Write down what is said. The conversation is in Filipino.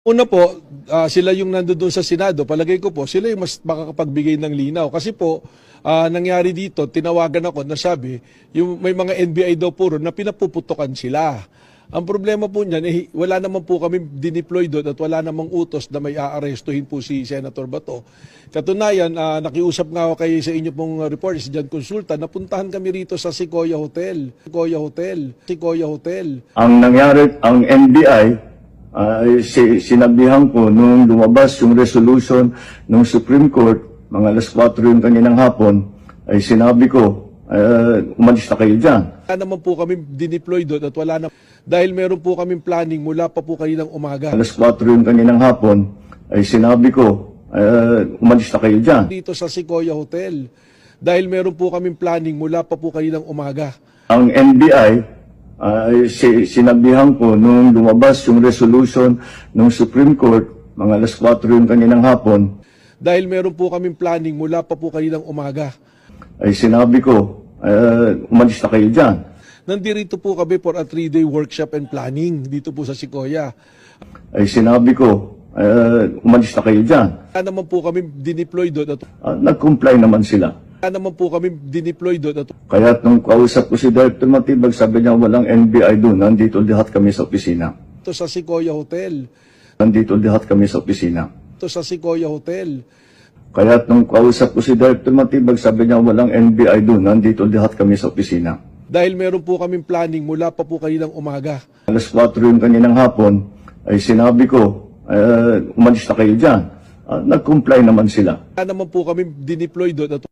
Una po, sila yung nandoon sa Senado, palagay ko po, sila yung mas makakapagbigay ng linaw. Kasi po, nangyari dito, tinawagan ako na sabi, yung may mga NBI daw puro na pinapuputukan sila. Ang problema po niyan, wala naman po kami dineploy doon at wala namang utos na may aarestuhin po si Senator Bato. Katunayan, nakiusap nga ako sa inyo pong report, si Jan Consulta, napuntahan kami rito sa Sequoia Hotel. Sequoia Hotel. Ang nangyari, ang NBI, sinabihan ko nung lumabas yung resolution ng Supreme Court, mga alas 4 yung kaninang hapon, ay sinabi ko, umalis na kayo dyan. Wala naman po kami dineploy doon at wala na, dahil meron po kaming planning mula pa po kaninang umaga. Alas 4 yung kaninang hapon, ay sinabi ko, umalis na kayo dyan. Dito sa Sequoia Hotel, dahil meron po kaming planning mula pa po kaninang umaga. Ang NBI, sinabihan ko nung lumabas yung resolution ng Supreme Court, mga alas 4 yung kaninang hapon, dahil meron po kaming planning mula pa po kaninang umaga. ay sinabi ko, umalis na kayo dyan. Nandito po kami for a 3-day workshop and planning dito po sa Sequoia. Ay sinabi ko, umalis na kayo dyan. Wala naman po kami dineploy doon at Nag-comply naman sila. wala naman po kami dineploy doon at Kaya nung kausap ko si Director Matibag, sabi niya walang NBI doon, nandito lahat kami sa opisina. ito sa Sequoia Hotel. Nandito lahat kami sa opisina. Ito sa Sequoia Hotel. Kaya nung kausap ko si Director Matibag, sabi niya walang NBI doon, nandito lahat kami sa opisina. Dahil meron po kaming planning mula pa po kaninang umaga. Alas 4 yung kaninang hapon, ay sinabi ko, umalis na kayo dyan. Nag-comply naman sila. Wala naman po kami dineploy doon at